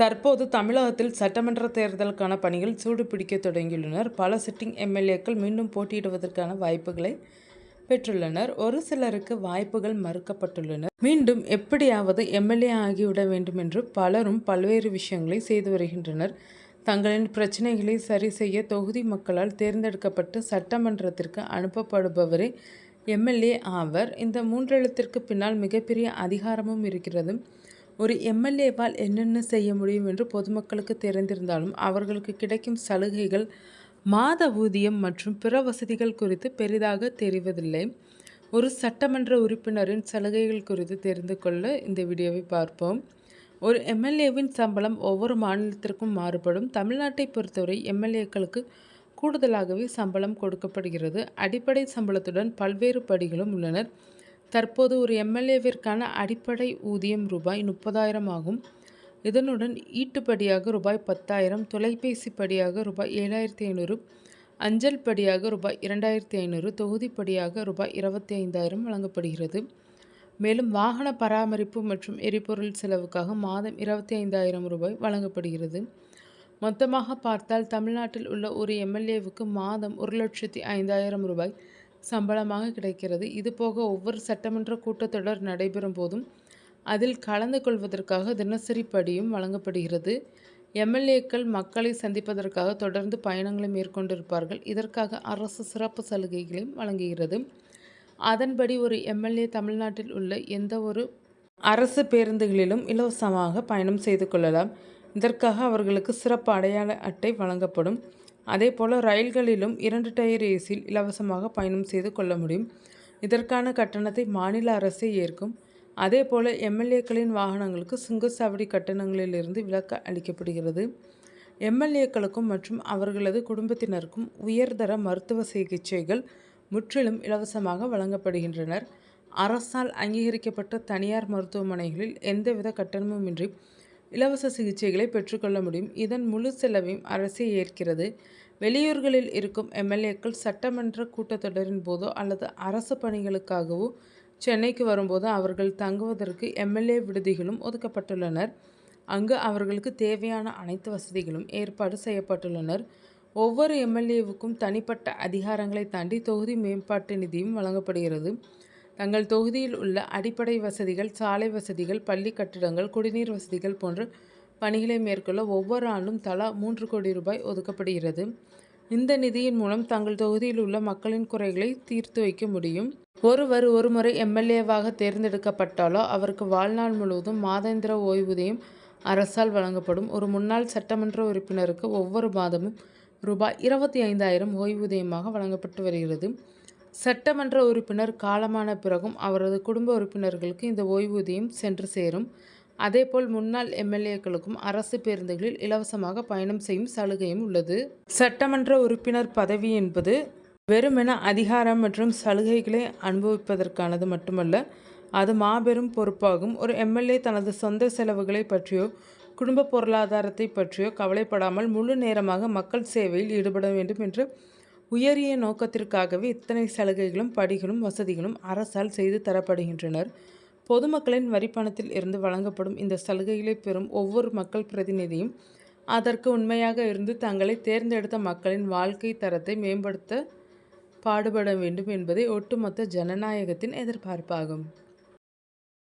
தற்போது தமிழகத்தில் சட்டமன்ற தேர்தலுக்கான பணிகள் சூடுபிடிக்க தொடங்கியுள்ளனர். பல சிட்டிங் எம்எல்ஏக்கள் மீண்டும் போட்டியிடுவதற்கான வாய்ப்புகளை பெற்றுள்ளனர். ஒரு சிலருக்கு வாய்ப்புகள் மறுக்கப்பட்டுள்ளன. மீண்டும் எப்படியாவது எம்எல்ஏ ஆகிவிட வேண்டும் என்று பலரும் பல்வேறு விஷயங்களை செய்து வருகின்றனர். தங்களின் பிரச்சனைகளை சரி செய்ய தொகுதி மக்களால் தேர்ந்தெடுக்கப்பட்டு சட்டமன்றத்திற்கு அனுப்பப்படுபவரே எம்எல்ஏ ஆவர். இந்த மூன்றெழுத்திற்கு பின்னால் மிகப்பெரிய அதிகாரமும் இருக்கிறது. ஒரு எம்எல்ஏவால் என்னென்ன செய்ய முடியும் என்று பொதுமக்களுக்கு தெரிந்திருந்தாலும் அவர்களுக்கு கிடைக்கும் சலுகைகள், மாத ஊதியம் மற்றும் பிற வசதிகள் குறித்து பெரிதாக தெரிவதில்லை. ஒரு சட்டமன்ற உறுப்பினரின் சலுகைகள் குறித்து தெரிந்து கொள்ள இந்த வீடியோவை பார்ப்போம். ஒரு எம்எல்ஏவின் சம்பளம் ஒவ்வொரு மாநிலத்திற்கும் மாறுபடும். தமிழ்நாட்டை பொறுத்தவரை எம்எல்ஏக்களுக்கு கூடுதலாகவே சம்பளம் கொடுக்கப்படுகிறது. அடிப்படை சம்பளத்துடன் பல்வேறு படிகளும் உள்ளனர். தற்போது ஒரு எம்எல்ஏவிற்கான அடிப்படை ஊதியம் ரூபாய் 30,000 ஆகும். இதனுடன் ஈட்டுப்படியாக ரூபாய் 10,000, தொலைபேசி படியாக ரூபாய் 7,500, அஞ்சல் படியாக ரூபாய் 2,500, தொகுதிப்படியாக ரூபாய் 25,000 வழங்கப்படுகிறது. மேலும் வாகன பராமரிப்பு மற்றும் எரிபொருள் செலவுக்காக மாதம் 25,000 ரூபாய் வழங்கப்படுகிறது. மொத்தமாக பார்த்தால் தமிழ்நாட்டில் உள்ள ஒரு எம்எல்ஏவுக்கு மாதம் 1,05,000 ரூபாய் சம்பளமாக கிடைக்கிறது. இதுபோக ஒவ்வொரு சட்டமன்ற கூட்டத்தொடர் நடைபெறும் போதும் அதில் கலந்து கொள்வதற்காக தினசரி படியும் வழங்கப்படுகிறது. எம்எல்ஏக்கள் மக்களை சந்திப்பதற்காக தொடர்ந்து பயணங்களை மேற்கொண்டிருப்பார்கள். இதற்காக அரசு சிறப்பு சலுகைகளையும் வழங்குகிறது. அதன்படி ஒரு எம்எல்ஏ தமிழ்நாட்டில் உள்ள எந்த ஒரு அரசு பேருந்துகளிலும் இலவசமாக பயணம் செய்து கொள்ளலாம். இதற்காக அவர்களுக்கு சிறப்பு அடையாள அட்டை வழங்கப்படும். அதேபோல் ரயில்களிலும் 2 டயர் ஏசியில் இலவசமாக பயணம் செய்து கொள்ள முடியும். இதற்கான கட்டணத்தை மாநில அரசே ஏற்கும். அதேபோல் எம்எல்ஏக்களின் வாகனங்களுக்கு சுங்கச்சாவடி கட்டணங்களிலிருந்து விலக்கு அளிக்கப்படுகிறது. எம்எல்ஏக்களுக்கும் மற்றும் அவர்களது குடும்பத்தினருக்கும் உயர்தர மருத்துவ சிகிச்சைகள் முற்றிலும் இலவசமாக வழங்கப்படுகின்றனர். அரசால் அங்கீகரிக்கப்பட்ட தனியார் மருத்துவமனைகளில் எந்தவித கட்டணமுமின்றி இலவச சிகிச்சைகளை பெற்றுக்கொள்ள முடியும். இதன் முழு செலவையும் அரசே ஏற்கிறது. வெளியூர்களில் இருக்கும் எம்எல்ஏக்கள் சட்டமன்ற கூட்டத்தொடரின் போதோ அல்லது அரசு பணிகளுக்காகவோ சென்னைக்கு வரும்போது அவர்கள் தங்குவதற்கு எம்எல்ஏ விடுதிகளும் ஒதுக்கப்பட்டுள்ளனர். அங்கு அவர்களுக்கு தேவையான அனைத்து வசதிகளும் ஏற்பாடு செய்யப்பட்டுள்ளனர். ஒவ்வொரு எம்எல்ஏவுக்கும் தனிப்பட்ட அதிகாரங்களை தாண்டி தொகுதி மேம்பாட்டு நிதியும் வழங்கப்படுகிறது. தங்கள் தொகுதியில் உள்ள அடிப்படை வசதிகள், சாலை வசதிகள், பள்ளி கட்டிடங்கள், குடிநீர் வசதிகள் போன்ற பணிகளை மேற்கொள்ள ஒவ்வொரு ஆண்டும் தலா 3 கோடி ரூபாய் ஒதுக்கப்படுகிறது. இந்த நிதியின் மூலம் தங்கள் தொகுதியில் உள்ள மக்களின் குறைகளை தீர்த்து வைக்க முடியும். ஒருவர் ஒருமுறை எம்எல்ஏவாக தேர்ந்தெடுக்கப்பட்டாலோ அவருக்கு வாழ்நாள் முழுவதும் மாதாந்திர ஓய்வூதியம் அரசால் வழங்கப்படும். ஒரு முன்னாள் சட்டமன்ற உறுப்பினருக்கு ஒவ்வொரு மாதமும் ரூபாய் 25,000 ஓய்வூதியமாக வழங்கப்பட்டு வருகிறது. சட்டமன்ற உறுப்பினர் காலமான பிறகும் அவரது குடும்ப உறுப்பினர்களுக்கு இந்த ஓய்வூதியம் சென்று சேரும். அதேபோல் முன்னாள் எம்எல்ஏக்களுக்கும் அரசு பேருந்துகளில் இலவசமாக பயணம் செய்யும் சலுகையும் உள்ளது. சட்டமன்ற உறுப்பினர் பதவி என்பது வெறுமென அதிகாரம் மற்றும் சலுகைகளை அனுபவிப்பதற்கானது மட்டுமல்ல, அது மாபெரும் பொறுப்பாகும். ஒரு எம்எல்ஏ தனது சொந்த செலவுகளை பற்றியோ குடும்ப பொருளாதாரத்தை பற்றியோ கவலைப்படாமல் முழு நேரமாக மக்கள் சேவையில் ஈடுபட வேண்டும் என்ற உயரிய நோக்கத்திற்காகவே இத்தனை சலுகைகளும் படிகளும் வசதிகளும் அரசால் செய்து தரப்படுகின்றனர். பொதுமக்களின் வரிப்பணத்தில் இருந்து வழங்கப்படும் இந்த சலுகைகளை பெறும் ஒவ்வொரு மக்கள் பிரதிநிதியும் அதற்கு உண்மையாக இருந்து தங்களை தேர்ந்தெடுத்த மக்களின் வாழ்க்கை தரத்தை மேம்படுத்த பாடுபட வேண்டும் என்பதே ஒட்டுமொத்த ஜனநாயகத்தின் எதிர்பார்ப்பாகும்.